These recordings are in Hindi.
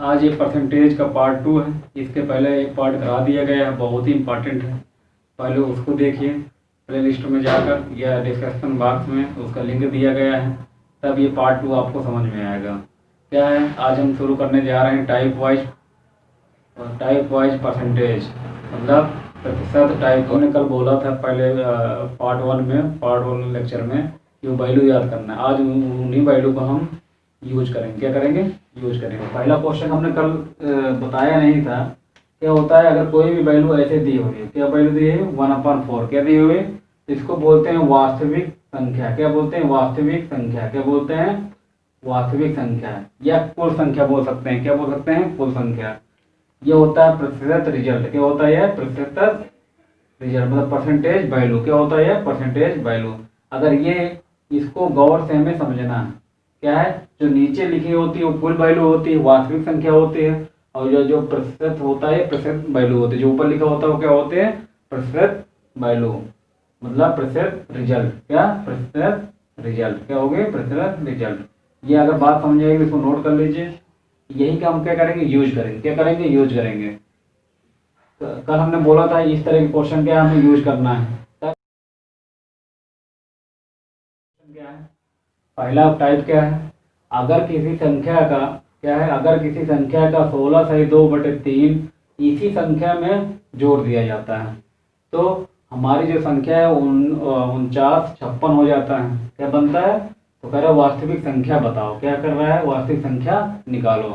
आज ये परसेंटेज का पार्ट 2 है। इसके पहले एक पार्ट करा दिया गया है, बहुत ही इम्पॉर्टेंट है, पहले उसको देखिए। प्ले लिस्ट में जाकर या डिस्क्रिप्शन बॉक्स में उसका लिंक दिया गया है, तब ये पार्ट 2 आपको समझ में आएगा। क्या है, आज हम शुरू करने जा रहे हैं टाइप वाइज परसेंटेज, मतलब प्रतिशत टाइप। हमने कल बोला था पहले पार्ट 1 लेक्चर में कि वैल्यू याद करना है। आज उन्हीं वैल्यू को हम यूज करेंगे। क्या करेंगे? यूज करेंगे। पहला क्वेश्चन हमने कल बताया नहीं था। क्या होता है अगर कोई भी वैल्यू ऐसे दी हुई है, क्या वैल्यू दी है 1/4, क्या दी हुई है, इसको बोलते हैं वास्तविक संख्या। क्या बोलते हैं? वास्तविक संख्या। क्या बोलते हैं? वास्तविक संख्या, या कुल संख्या बोल सकते हैं। क्या बोल सकते हैं? कुल संख्या। ये होता है प्रतिशत रिजल्ट। क्या होता है? प्रतिशत रिजल्ट, मतलब परसेंटेज वैल्यू। क्या होता है? Percentage value. अगर ये इसको गौर से हमें समझना है, क्या है, जो नीचे लिखी होती है वो कुल वैल्यू होती है, वास्तविक संख्या होती है, और जो प्रतिशत होता है प्रतिशत वैल्यू होती है। जो ऊपर लिखा होता है वो क्या होते हैं? प्रतिशत वैल्यू, मतलब प्रतिशत रिजल्ट। क्या? प्रतिशत रिजल्ट। क्या हो गए? प्रतिशत रिजल्ट। ये अगर बात समझ आएगी इसको नोट कर लीजिए। यही का हम क्या करेंगे? यूज करेंगे। क्या करेंगे? यूज करेंगे। कल हमने बोला था इस तरह के क्वेश्चन क्या हमें यूज करना है। क्या है पहला टाइप? क्या है, अगर किसी संख्या का, क्या है, अगर किसी संख्या का 16/2/3 इसी संख्या में जोड़ दिया जाता है तो हमारी जो संख्या है 4956 हो जाता है। क्या बनता है? तो कह रहा है वास्तविक संख्या बताओ। क्या कर रहा है? वास्तविक संख्या निकालो।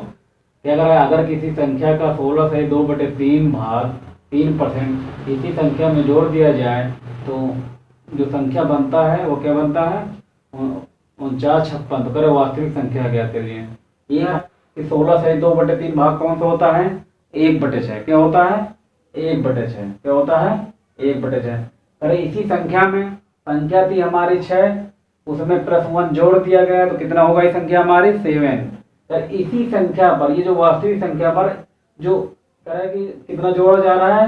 क्या कर रहा है? अगर किसी संख्या का 16/2/3 भाग 3% इसी संख्या में जोड़ दिया जाए तो जो संख्या बनता है वो क्या बनता है? 4956। तो करे वास्तविक संख्या ज्ञात करिए। ये 16/2/3 भाग कौन सा होता है? 1/6। क्या होता है? 1/6। क्या होता है? 1/6। अरे इसी संख्या में संख्या थी हमारी 6, उसमें +1 जोड़ दिया गया तो कितना होगा? ये संख्या हमारी 7। तो इसी संख्या पर, ये जो वास्तविक संख्या पर जो करे कि कितना जोड़ा जा रहा है?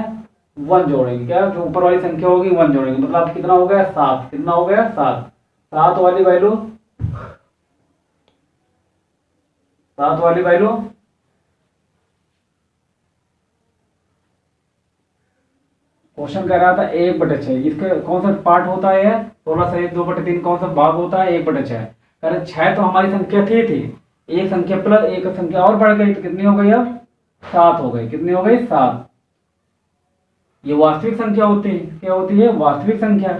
1 जोड़ेंगे। क्या? जो ऊपर वाली संख्या होगी 1 जोड़ेंगे, मतलब कितना हो गया? 7। कितना हो गया? 7। 7 वाली वैल्यू, 7 वाली वैल्यू क्वेश्चन कह रहा था 1/6। इसका कौन सा पार्ट होता है? 16/2/3 कौन सा भाग होता है? 1/6। अरे 6 तो हमारी संख्या थी एक संख्या प्लस एक संख्या और बढ़ गई तो कितनी हो गई? अब 7 हो गई। कितनी हो गई? 7। ये वास्तविक संख्या होती है। क्या होती है? वास्तविक संख्या।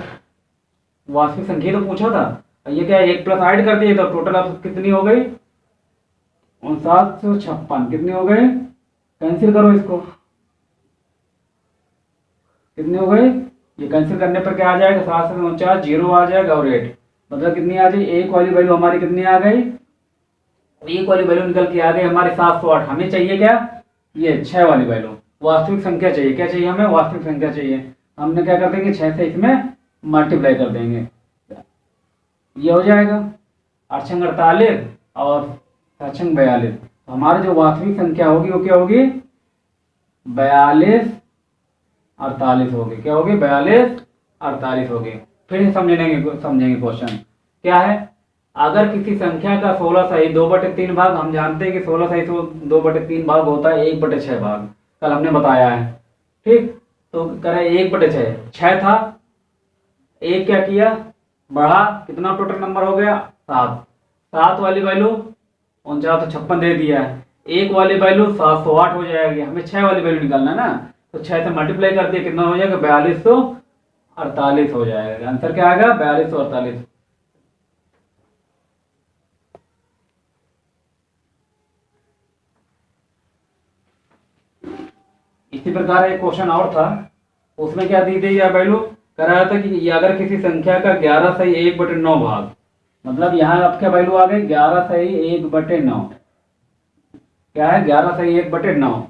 वास्तविक संख्या तो पूछा था। ये क्या, 1 प्लस ऐड कर दिए तो टोटल अब कितनी हो गई? 4956। कितनी हो गई? कैंसिल करो इसको। कितनी हो गई? ये कैंसिल करने पर क्या आ जाएगा? 7 से 49 जीरो आ जाएगा और 8, मतलब कितनी आ जाएगी? एक वाली वैल्यू हमारी कितनी आ गई? एक वाली वैल्यू निकल के आ गई हमारी 708। हमें चाहिए क्या? ये 6 वाली वैल्यू, वास्तविक संख्या चाहिए। क्या चाहिए हमें? वास्तविक संख्या चाहिए। हमने क्या कर देंगे? 6 से इसमें मल्टीप्लाई कर देंगे, ये हो जाएगा 8×6 48 और 7×6 42। तो हमारी जो वास्तविक संख्या होगी वो क्या होगी? 42 48 होगी। क्या होगी? 42 48 होगी। फिर समझेंगे क्वेश्चन। क्या है, अगर किसी संख्या का 16/2/3 भाग, हम जानते हैं कि 16/2/3 भाग होता है 1/6 भाग, कल हमने बताया है। ठीक, तो करें 1/6, 6 था, एक क्या किया? बढ़ा, कितना टोटल नंबर हो गया? 7। 7 वाली वैल्यू 4956 दे दिया है। एक वाली वैल्यू 708 हो जाएगी। हमें 6 वाली वैल्यू निकालना है ना, तो 6 से मल्टीप्लाई कर दिया, कितना हो जाएगा? 4248 हो जाएगा। आंसर क्या आएगा? 4248। इसी प्रकार एक क्वेश्चन और था, उसमें क्या दी थी यह वैल्यू? कह रहा था कि अगर किसी संख्या का 11/1/9 भाग, मतलब यहाँ अब क्या वैल्यू आ गई? 11/1/9। क्या है? 11/1/9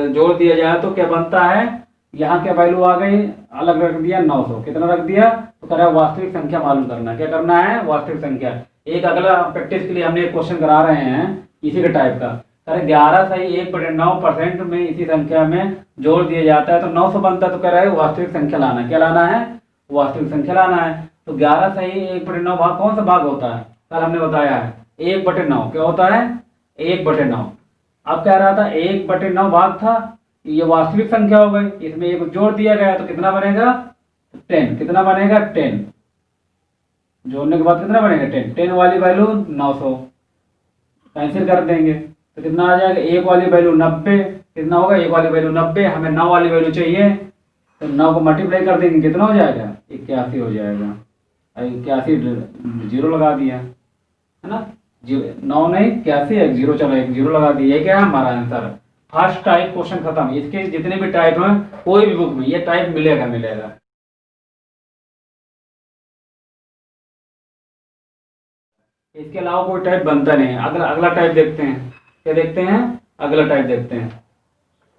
जोड़ दिया जाए तो क्या बनता है? यहाँ क्या वैल्यू आ गई? अलग रख दिया 900। कितना रख दिया? तो कह रहा है वास्तविक संख्या मालूम करना। क्या करना है? वास्तविक संख्या। एक अगला प्रैक्टिस के लिए हमने एक क्वेश्चन करा रहे हैं इसी के टाइप का। कह रहे 11/1/9% में इसी संख्या में जोड़ दिया जाता है तो 900 बनता है। तो कह रहा है वास्तविक संख्या लाना। क्या लाना है? वास्तविक संख्या लाना है। तो 11/1/9 भाग कौन सा भाग होता है? कल हमने बताया है 1/9। क्या होता है? 1/9। अब कह रहा था 1/9 भाग था, ये वास्तविक संख्या हो गई, इसमें एक जोड़ दिया गया तो कितना बनेगा 10। कितना बनेगा 10, जोड़ने के बाद कितना बनेगा 10। 10 वाली वैल्यू 900, कैंसिल कर देंगे तो कितना आ जाएगा, एक वाली वैल्यू 90, कितना होगा एक वाली वैल्यू 90, हमें 9 वाली वैल्यू चाहिए तो 9 को मल्टीप्लाई कर देंगे, कितना हो जाएगा 81 हो जाएगा। 81 जीरो लगा दिया है ना, 9 नहीं 81, एक जीरो, चलो एक जीरो लगा दिया, ये क्या है हमारा आंसर। फर्स्ट टाइप क्वेश्चन खत्म। इसके जितने भी टाइप हैं कोई भी बुक में ये टाइप मिलेगा मिलेगा। इसके अलावा कोई टाइप बनता नहीं है। अगला अगला टाइप देखते हैं, क्या देखते हैं, अगला टाइप देखते हैं।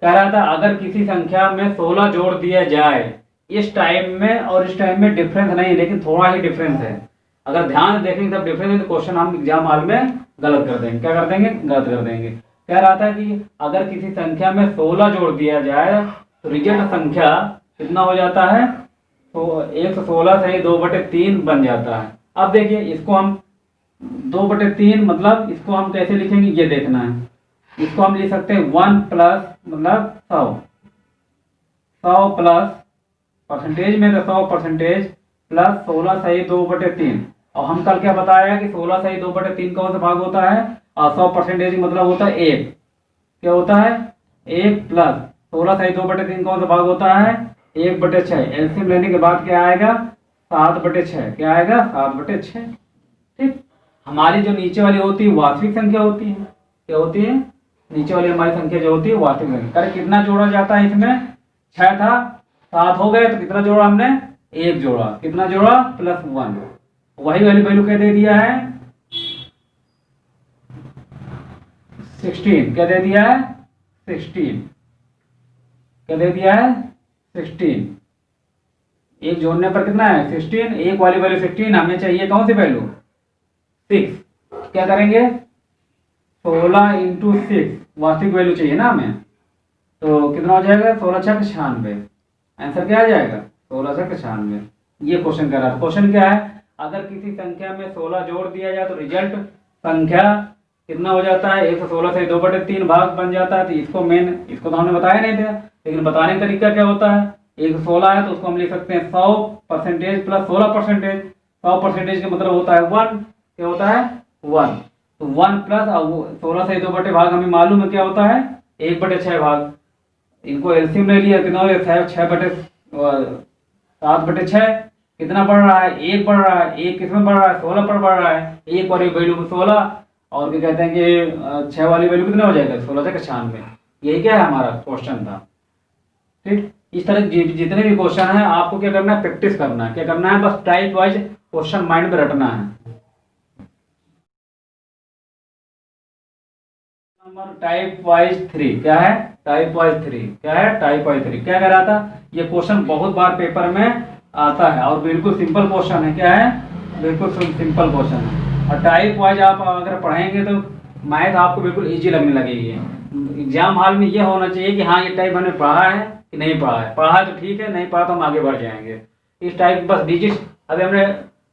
कह रहा था अगर किसी संख्या में 16 जोड़ दिया जाए, इस टाइम में और इस टाइम में डिफरेंस नहीं, लेकिन थोड़ा ही डिफरेंस है। अगर ध्यान से देखेंगे तब डिफरेंस है तो क्वेश्चन हम एग्जाम हॉल में गलत कर देंगे। क्या कर देंगे, गलत कर देंगे। कह रहा था कि अगर किसी संख्या में 16 जोड़ दिया जाए तो रिजल्ट संख्या कितना हो जाता है, तो 116 से 2/3 बन जाता है। अब देखिए इसको हम 2/3 मतलब इसको हम कैसे लिखेंगे ये देखना है। इसको हम लिख सकते हैं 1 प्लस मतलब 100 प्लस परसेंटेज में तो 100% प्लस 16 सही 2/3। और हम कल क्या बताया कि 16 सही 2/3 कौन सा भाग होता है, और 100% मतलब होता है 1। क्या होता है 1 प्लस 16 सही 2/3 कौन सा भाग होता है 1/6। एलसीएम लेने के बाद क्या आएगा 7/6। क्या आएगा 7/6। ठीक, हमारी जो नीचे वाली होती है वास्तविक संख्या होती है। क्या होती है, नीचे वाली हमारी संख्या जो होती है वास्तविक संख्या। अरे कितना जोड़ा जाता है इसमें, 6 था, 7 हो गए तो कितना जोड़ा हमने 1 जोड़ा। कितना जोड़ा +1, वही वाली वैल्यू क्या दे दिया है 16। क्या दे दिया है 16। क्या दे दिया है 16। एक जोड़ने पर कितना है 16, एक वाली वैल्यू 16, हमें चाहिए कौन सी वैल्यू 6। क्या करेंगे 16 × 6 वास्तविक वैल्यू चाहिए ना हमें, तो कितना हो जाएगा 16 × 6 = 96। आंसर क्या आ जाएगा 16 × 6 = 96। ये क्वेश्चन कह रहा है। क्वेश्चन क्या है, अगर किसी संख्या में 16 जोड़ दिया जाए तो रिजल्ट संख्या कितना हो जाता है 116 से 2/3 भाग बन जाता है। तो इसको तो हमने बताया नहीं था, लेकिन बताने का तरीका क्या होता है, 116 है तो उसको हम लिख सकते हैं 100% प्लस 16%। 100% का मतलब होता है 1। क्या होता है 1, तो 1 प्लस 16 से 2 भाग हमें मालूम है क्या होता है 1/6 भाग। इनको एलसीएम ले लिया, कितना हो गया 7/6। कितना बढ़ रहा है 1 बढ़ रहा है, 1 किसमें बढ़ रहा है 16 पर बढ़ रहा है। 1 वाली वैल्यू में 16 और क्या कहते हैं कि 6 वाली वैल्यू कितना हो जाएगा 16 × 96। यही क्या है हमारा क्वेश्चन था। ठीक, इस तरह जितने भी क्वेश्चन है आपको क्या करना है प्रैक्टिस करना है। क्या करना है, बस टाइप वाइज क्वेश्चन माइंड में रटना है। नंबर टाइप वाइज 3 क्या है, टाइप वाइज 3 क्या है, टाइप वाइज 3 क्या कह रहा था। ये क्वेश्चन बहुत बार पेपर में आता है और बिल्कुल सिंपल क्वेश्चन है। क्या है, बिल्कुल सिंपल क्वेश्चन है। और टाइप वाइज आप अगर पढ़ेंगे तो मैथ आपको बिल्कुल इजी लगने लगेगी। एग्जाम हॉल में ये होना चाहिए कि हाँ ये टाइप हमने पढ़ा है कि नहीं पढ़ा है। पढ़ा है तो ठीक है, नहीं पढ़ा तो हम आगे बढ़ जाएंगे। इस टाइप बस डिजिट अभी हमने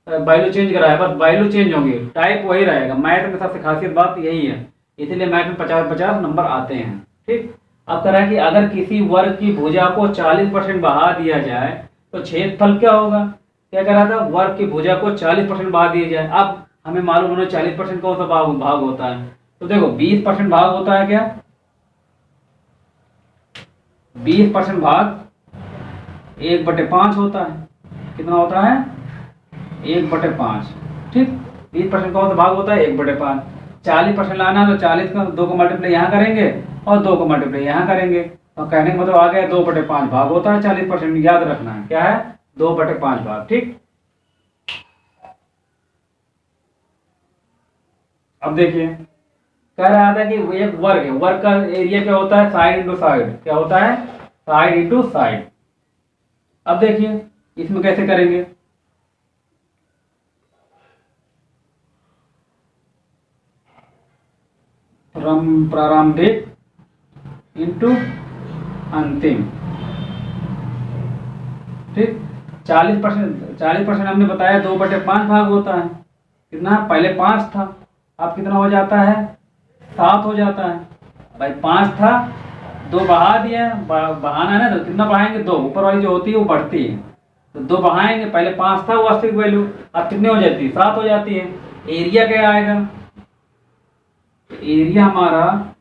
वैल्यू चेंज करा है, बस वैल्यू चेंज होंगी, टाइप वही रहेगा। मैथ में सबसे खासियत बात यही है, इसीलिए मैथ में 50-50 नंबर आते हैं। ठीक, अब कह रहा है कि अगर किसी वर्ग की भुजा को 40% बढ़ा दिया जाए तो छेदफल क्या होगा। क्या कह रहा था, वर्ग की भुजा को 40% बढ़ा दिया जाए। अब हमें मालूम होना 40% कौन सा भाग होता है, तो देखो 20% भाग होता है। क्या 20% भाग 1/5 होता है। कितना होता है 1/5। ठीक, 20% कौन सा भाग होता है 1/5। 40% लाना है तो 40 का 2 को मल्टीप्लाई यहाँ करेंगे और 2 को मल्टीप्लाई यहाँ करेंगे, तो कहने का मतलब आ गया 2/5 भाग होता है 40%। याद रखना है क्या है 2/5 भाग। ठीक, अब देखिए कह रहा था कि एक वर्ग है, वर्ग का एरिया क्या होता है साइड इंटू साइड। क्या होता है साइड इंटू साइड। अब देखिए इसमें कैसे करेंगे, प्रारंभिक इंटू अंतिम। ठीक, 40% हमने बताया 2/5 भाग होता है। कितना, पहले 5 था, अब कितना हो जाता है 7 हो जाता है। भाई 5 था, 2 बढ़ा दिया, बढ़ाना है ना, तो कितना बढ़ाएंगे 2, ऊपर वाली जो होती है वो बढ़ती है, तो 2 बढ़ाएंगे, पहले 5 था वास्तविक वैल्यू, अब कितने हो जाती है 7 हो जाती है। एरिया क्या आएगा, एरिया हमारा,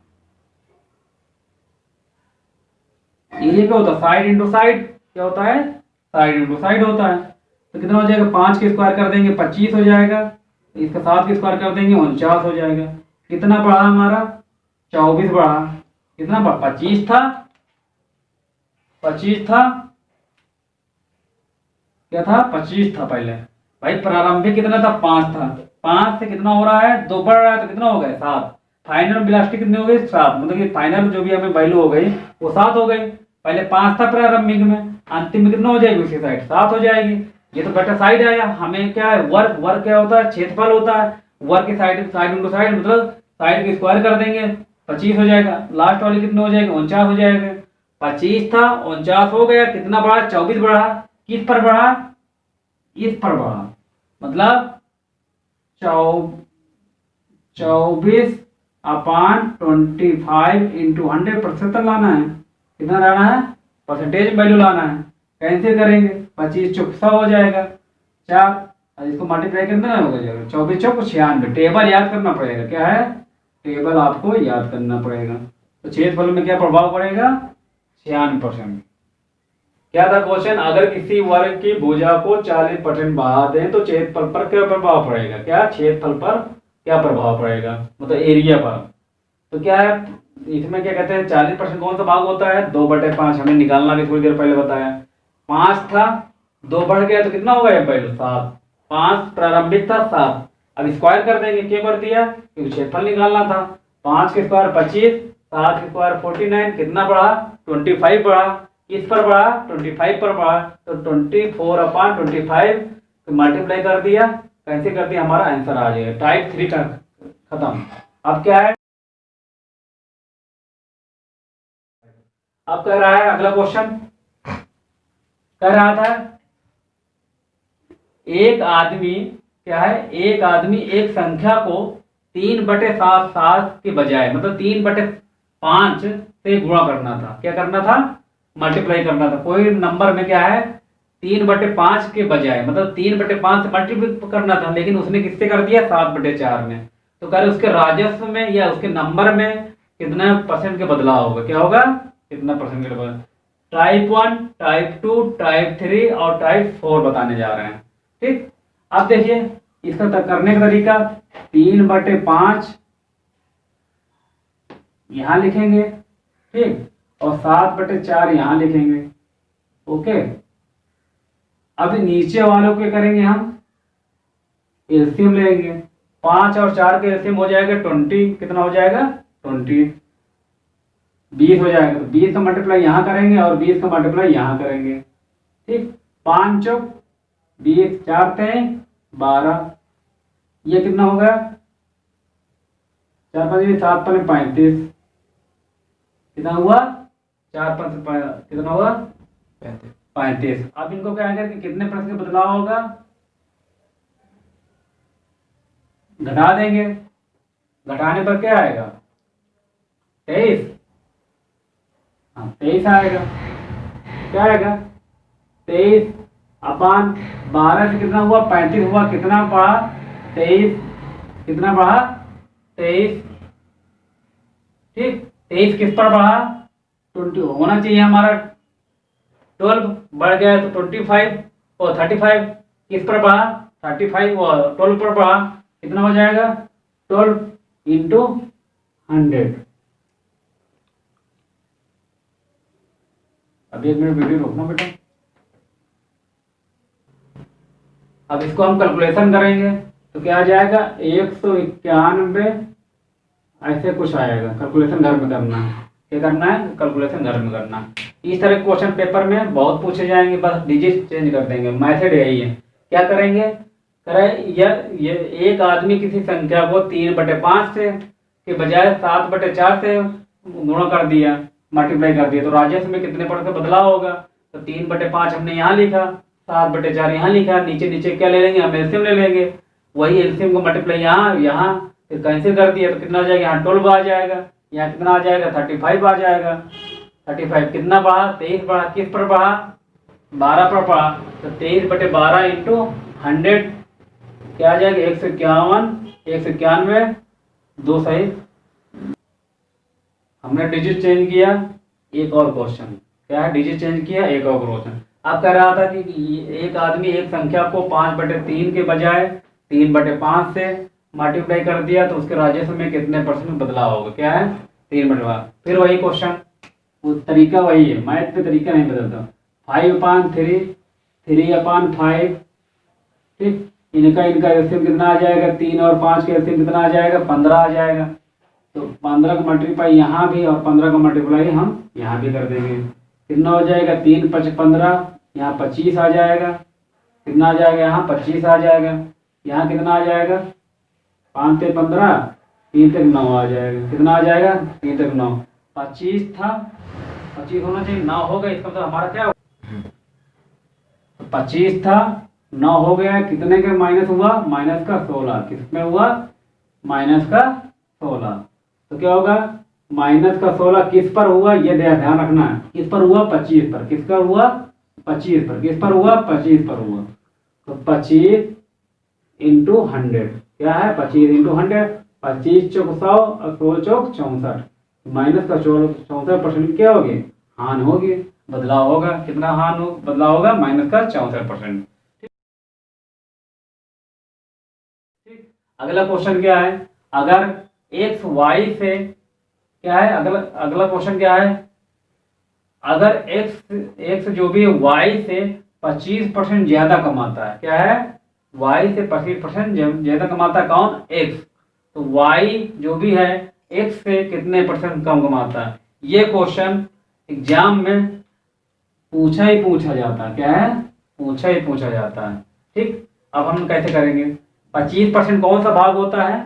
एरिया क्या होता है साइड इंटू साइड, क्या होता है साइड इंटू साइड होता है। तो कितना हो जाएगा 5 के स्क्वायर कर देंगे 25 हो जाएगा, इसका 7 के स्क्वायर कर देंगे 49 हो जाएगा। कितना बढ़ा हमारा 24 बढ़ा, कितना बढ़ा 25 था, 25 था, क्या था 25 था पहले। भाई प्रारंभिक कितना था 5 था, 5 से कितना हो रहा है 2 बढ़ रहा है, तो कितना हो गया 7। फाइनल वेलोसिटी कितनी हो गई 7, मतलब कि फाइनल जो भी हमें वैल्यू हो गई वो 7 हो गई। पहले 5 था प्रारंभिक में, अंतिम में कितना हो जाएगी उसकी साइड 7 हो जाएगी। ये तो बेटा साइड आया, हमें क्या है वर्क, वर्क क्या होता है क्षेत्रफल होता है, वर्क की साइड, साइड इंटू साइड मतलब साइड की स्क्वायर कर देंगे 25 हो जाएगा। लास्ट वाली कितने हो जाएगी 49 हो जाएगा। 25 था 49 हो गया, कितना बढ़ा 24 बढ़ा, किस पर बढ़ा इस पर बढ़ा, मतलब 24 अपान 25 इंटू 100% लाना है, कितना लाना है परसेंटेज वैल्यू लाना है। कैसे करेंगे 25 चौक 100 हो जाएगा 4, और इसको मल्टीप्लाई करना हो जाएगा 24 चौक 96। टेबल याद करना पड़ेगा, क्या है टेबल आपको याद करना पड़ेगा। तो क्षेत्रफल में क्या प्रभाव पड़ेगा 96%। क्या था क्वेश्चन, अगर किसी वर्ग की भुजा को 40% बढ़ा दें तो क्षेत्रफल पर क्या प्रभाव पड़ेगा, क्या क्षेत्रफल पर क्या प्रभाव पड़ेगा, मतलब एरिया पर। तो क्या है इसमें क्या कहते हैं 40% कौन सा भाग होता है 2/5, हमें निकालना भी थोड़ी देर पहले बताया। 5 था 2 बढ़ गया तो कितना होगा वैल्यू 7, 5 प्रारंभिक था 7, अब स्क्वायर कर देंगे, क्यों कर दिया क्योंकि क्षेत्रफल निकालना था। 5 के स्क्वायर 25, 7 के स्क्वायर 49, कितना बढ़ा 25 बढ़ा, किस पर बढ़ा 25 पर बढ़ा, तो 24/25 तो मल्टीप्लाई कर दिया, कैसे कर दिया हमारा आंसर आ जाएगा। टाइप 3 का खत्म। अब क्या है, अब कह रहा है अगला क्वेश्चन, कह रहा था एक आदमी, क्या है एक आदमी एक संख्या को 3/7 के बजाय मतलब 3/5 से गुणा करना था, क्या करना था मल्टीप्लाई करना था। कोई नंबर में क्या है 3/5 के बजाय मतलब 3/5 से मल्टीप्लाई करना था, लेकिन उसने किससे कर दिया 7/4 में। तो कह रहे उसके राजस्व में या उसके नंबर में कितना परसेंट के बदलाव होगा, क्या होगा कितना परसेंट के बदलाव। टाइप 1, टाइप 2, टाइप 3 और टाइप 4 बताने जा रहे हैं। ठीक, अब देखिए इसका करने का तरीका 3/5 यहां लिखेंगे, ठीक, और 7/4 यहां लिखेंगे। ओके, अब नीचे वालों के करेंगे हम एलसीएम लेंगे, 5 और 4 के एलसीएम हो जाएगा 20, कितना हो जाएगा 20, 20 हो जाएगा। तो 20 का मल्टीप्लाई यहाँ करेंगे और 20 का मल्टीप्लाई यहाँ करेंगे। ठीक, 5 चौक 20, 4 तें 12, ये कितना हो गया 4 5 7 5 35, कितना हुआ 4 5 कितना हुआ 35। अब इनको क्या आएगा कि कितने परसेंट का बदलाव होगा, घटा देंगे, घटाने पर क्या आएगा 23, 23 आएगा, क्या आएगा 23/12 से कितना हुआ 35 हुआ, कितना बढ़ा 23, कितना बढ़ा 23। ठीक, 23 किस पर बढ़ा 20 होना चाहिए हमारा, 12 बढ़ गया तो 25 और 35 किस पर बढ़ा 35 और 12 पर बढ़ा, कितना हो जाएगा 12 इंटू 100। अभी 1 मिनट वीडियो रोकना बेटा। अब इसको हम कैलकुलेशन करेंगे तो क्या आ जाएगा 191, ऐसे कुछ आएगा। कैलकुलेशन घर में करना है, क्या करना है कैलकुलेशन घर में करना है। इस तरह के क्वेश्चन पेपर में बहुत पूछे जाएंगे, बस डिजिट चेंज कर देंगे। मेथड यही है, क्या करेंगे करें ये एक आदमी किसी संख्या को 3/5 से के बजाय 7/4 से गुणा कर दिया, मल्टीप्लाई कर दिया, तो राजस्व में कितने परसेंट का बदलाव होगा। तो 3/5 हमने यहाँ लिखा, 7/4 यहाँ लिखा, नीचे नीचे क्या ले लेंगे हम एलसीएम ले लेंगे। वही एलसीएम को मल्टीप्लाई यहाँ यहाँ फिर कैंसिल कर दिया तो कितना आ जाएगा यहाँ 12 आ जाएगा। यहाँ कितना आ जाएगा 35 आ जाएगा। 35 कितना बढ़ा, 23 बढ़ा, किस पर बढ़ा, 12 पर बढ़ा। तो 23/12 इंटू 100 क्या आ जाएगा 151, 191, 2 सही। हमने डिजिट चेंज किया। एक और क्वेश्चन क्या है, डिजिट चेंज किया, एक और क्वेश्चन। अब कह रहा था कि एक आदमी एक संख्या को 5/3 के बजाय 3/5 से मल्टीप्लाई कर दिया तो उसके राजस्व में कितने परसेंट बदलाव होगा। क्या है 3/5। फिर वही क्वेश्चन, वो तरीका वही है, मैथ पे तरीका नहीं बदलता। 5/3, 3/5, ठीक। इनका एलसीएम कितना आ जाएगा, 3 और 5 का एलसीएम कितना आ जाएगा, 15 आ जाएगा। तो 15 का मल्टीप्लाई यहाँ भी और 15 का मल्टीप्लाई हम यहाँ भी कर देंगे। कितना हो जाएगा 3×5 = 15, यहाँ 25 आ जाएगा। कितना आ जाएगा, यहाँ 25 आ जाएगा। यहाँ कितना आ जाएगा 5 से 15, 3 तक 9 आ जाएगा। कितना आ जाएगा 3 तक 9, 25 था, 25 होना चाहिए, 9 हो गया। इसका मतलब हमारा क्या हो, 25 था, 9 हो गया। कितने के माइनस हुआ, माइनस का 16। किसमें हुआ, माइनस का 16। तो क्या होगा, माइनस का 16 किस पर हुआ, ये ध्यान रखना है। किस पर हुआ, 25 पर। किसका हुआ, 25 पर। किस पर हुआ, 25 पर हुआ। तो 25 इंटू 100 क्या है, 25 इंटू 100। 25 चौक 100 और 16 चौक 64। माइनस का 64% क्या होगी, हान होगी, बदलाव होगा। कितना हान हो, बदलाव होगा, माइनस का 64%। ठीक। अगला क्वेश्चन क्या है, अगर x y से क्या है, अगला क्वेश्चन क्या है, अगर x जो भी है y से 25% ज्यादा कमाता है। क्या है, y से 25% ज्यादा कमाता है। कौन, x। तो y जो भी है x से कितने परसेंट कम कमाता है। ये क्वेश्चन एग्जाम में पूछा ही पूछा जाता है। क्या है, पूछा ही पूछा जाता है। ठीक। अब हम कैसे करेंगे, 25% कौन सा भाग होता है,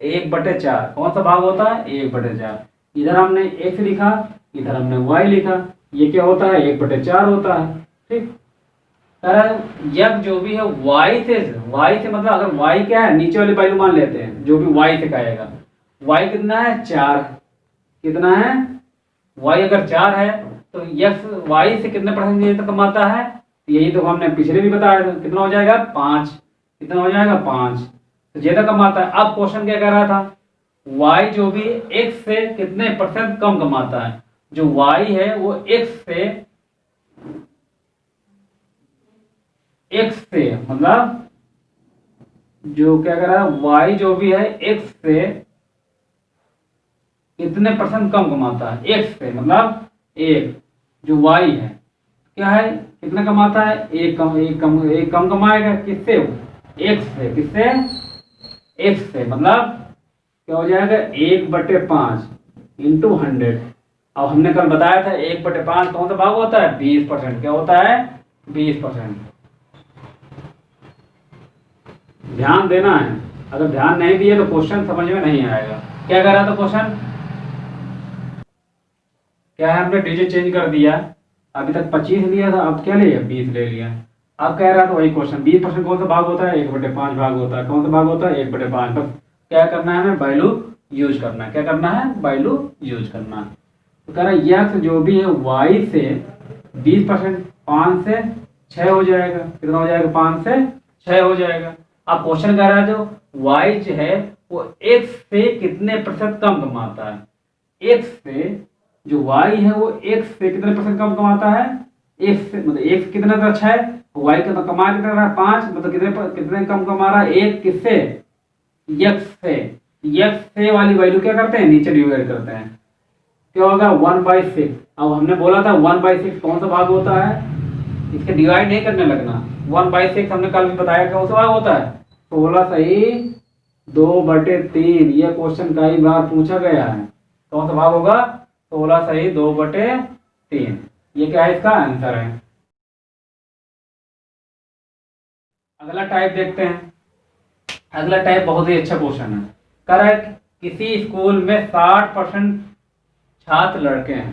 1/4। कौन सा भाग होता है, 1/4। इधर हमने x लिखा, इधर हमने y लिखा, ये क्या होता है, 1/4 होता है। ठीक। यह जो भी है y से मतलब अगर y क्या है, नीचे वाली वैल्यू मान लेते हैं, जो भी y से कहेगा। y कितना है, 4। कितना है, y अगर 4 है तो x y से कितने परसेंट ये तो कमाता है, यही तो हमने पिछले भी बताया था। कितना हो जाएगा, 5। कितना हो जाएगा, 5। तो ज्यादा कमाता है। अब क्वेश्चन क्या कह रहा था, y जो भी x से कितने परसेंट कम कमाता है। जो y है वो x से मतलब जो क्या कर रहा है, y जो भी है x से कितने परसेंट कम कमाता है। x से मतलब एक जो y है क्या है, कितना कमाता है, एक कम कमाएगा। किससे, x से। किससे, x से मतलब क्या हो जाएगा, 1/5 इंटू 100। अब हमने कल बताया था 1/5 कौन सा भाग होता है, 20%। क्या होता है, 20%। ध्यान देना है, अगर ध्यान नहीं दिए तो क्वेश्चन समझ में नहीं आएगा। क्या कर रहा था क्वेश्चन, क्या है, हमने डिजिट चेंज कर दिया। अभी तक 25 लिया था, अब क्या लिया, 20 ले लिया। अब कह रहा था वही क्वेश्चन, 20% कौन सा भाग होता है, 1/5 भाग होता है। कौन सा भाग होता है, 1/5। बस क्या करना है, हमें वैल्यू यूज करना है। क्या करना है, वैल्यू यूज करना है। तो कह रहा है यह जो भी है y से 20%, 5 से 6 हो जाएगा। कितना हो जाएगा, 5 से 6 हो जाएगा। अब क्वेश्चन कह रहा है जो y जो है वो x से कितने प्रतिशत कम कमाता है। x से जो y है वो x से कितने परसेंट कम कमाता है, x से मतलब x कितना था, 6, y का कमा कितना रहा, 5, मतलब कितने कम कमा रहा है, 1 किससे, x से। x से वाली वैल्यू क्या करते हैं, नीचे डिवाइड करते हैं। क्या होगा, 1/6। अब हमने बोला था 1/6 कौन सा भाग होता है, इसके डिवाइड नहीं करने लगना। 1/6 हमने कल भी बताया कौन सा भाग होता है, 16 सही 2/3। ये क्वेश्चन कई बार पूछा गया है। कौन सा भाग होगा, 16 सही 2/3। ये क्या है, इसका आंसर है। अगला टाइप देखते हैं। अगला टाइप बहुत ही अच्छा क्वेश्चन है। कह रहा है किसी स्कूल में 60% छात्र लड़के हैं।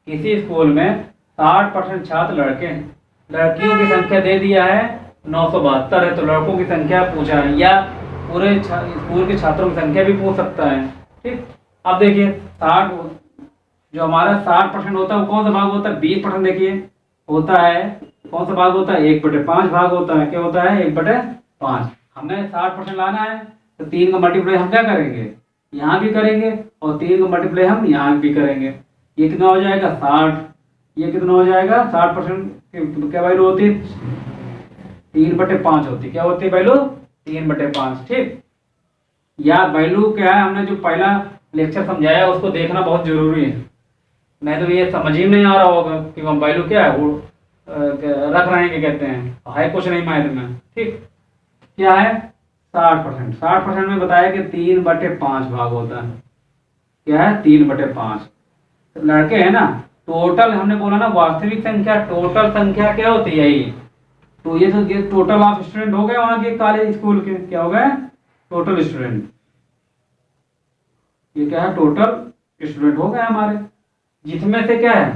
किसी स्कूल में 60% छात्र लड़के हैं। लड़कियों की संख्या दे दिया है 972 है, तो लड़कों की संख्या पूछा है, या पूरे स्कूल के छात्रों की संख्या भी पूछ सकता है। ठीक। अब देखिए 60, जो हमारा 60% होता है वो कौन सा भाग होता है? 20%। देखिए होता है कौन सा भाग होता है? 1/5 भाग होता है। क्या होता है? 1/5। हमें 60% लाना है तो 3 का मल्टीप्लाई हम क्या करेंगे? यहाँ भी करेंगे, और 3 का मल्टीप्लाई हम यहाँ भी करेंगे। ये कितना हो जाएगा? 60। ये कितना हो जाएगा? 60% क्या वैल्यू होती है? 3/5 होती है। क्या होती है वैल्यू? 3/5। ठीक, या वैल्यू क्या है? हमने जो पहला लेक्चर समझाया उसको देखना बहुत जरूरी है, नहीं तो ये समझ ही नहीं आ रहा होगा कि हम वैल्यू क्या है वो रख रहे हैं, क्या कहते हैं, है कुछ नहीं मैथ में। ठीक, क्या है? 60%। 60% में बताया कि 3/5 भाग होता है। क्या है? 3/5। तो लड़के हैं ना, टोटल हमने बोला ना वास्तविक संख्या, टोटल संख्या क्या होती है? यही तो ये टोटल ऑफ स्टूडेंट हो गए वहां के कॉलेज स्कूल के। क्या हो गए? Total student. ये क्या है? टोटल स्टूडेंट हो गए हमारे, जिसमें से क्या है?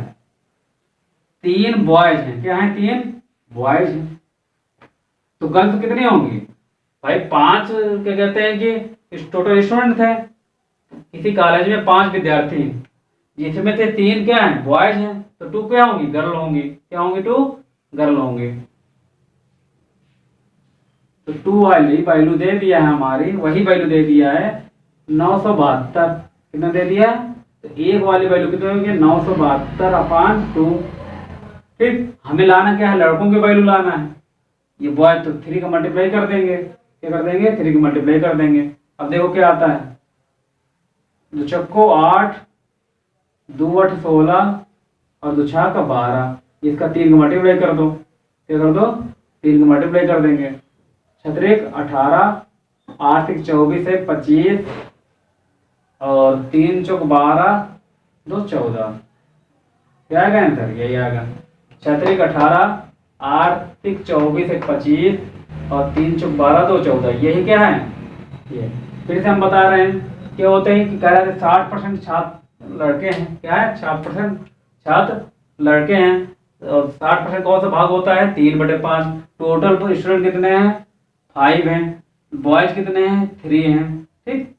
3 बॉयज हैं। क्या है? 3 बॉयज हैं। तो गर्ल्स कितनी होंगी भाई? 5 क्या कहते हैं कि टोटल स्टूडेंट थे, किसी कॉलेज में 5 विद्यार्थी हैं, जिसमें से 3 क्या है? बॉयज हैं। तो 2 क्या होंगी? गर्ल होंगी। क्या होंगी? 2 गर्ल होंगी। तो 2 वाली वैल्यू दे दिया है हमारी, वही वैल्यू दे दिया है 972। कितना दे दिया? तो एक वाली वैल्यू कितनी होगी? 972/2। ठीक, हमें लाना क्या है? लड़कों की वैल्यू लाना है। ये बॉय तो 3 का मल्टीप्लाई कर देंगे। क्या कर देंगे? 3 का मल्टीप्लाई कर देंगे। अब देखो क्या आता है? 2 चक्को 8, 2 8 16 और 2 6 का 12। इसका 3 का मल्टीप्लाई कर दो। क्या कर दो? 3 का मल्टीप्लाई कर देंगे। 6 18, 8 24 है 25, और 3 चौक 12, 2 14। क्या आएगा आंसर? यही आएगा। 6 18, 8 24 है 25, और 3 चौक 12, 2 14। यही क्या है? ये फिर से हम बता रहे हैं क्या होते हैं कि कह रहे थे 60% छात्र लड़के हैं। क्या है? 60% छात्र लड़के हैं, और 60% कौन सा भाग होता है? 3/5। टोटल तो स्टूडेंट कितने हैं? 5 हैं। बॉयज कितने हैं? 3 हैं। ठीक,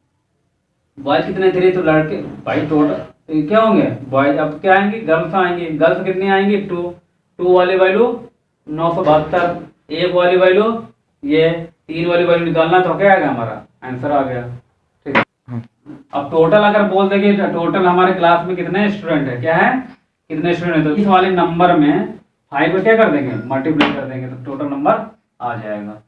बॉयज कितने? 3। तो लड़के भाई टोटल तो क्या होंगे? बॉयज। अब क्या आएंगे? गर्ल्स आएंगी। गर्ल्स कितनी आएंगी? 2 वाली वैल्यू 972। एक वाली वैल्यू ये 3 वाली वैल्यू निकालना, तो क्या आएगा? हमारा आंसर आ गया। ठीक, अब टोटल अगर बोल देंगे टोटल हमारे क्लास में कितने स्टूडेंट है? क्या है? कितने स्टूडेंट है? तो इस वाले नंबर में 5 को क्या कर देंगे? मल्टीप्लाई कर देंगे, तो टोटल नंबर आ जाएगा।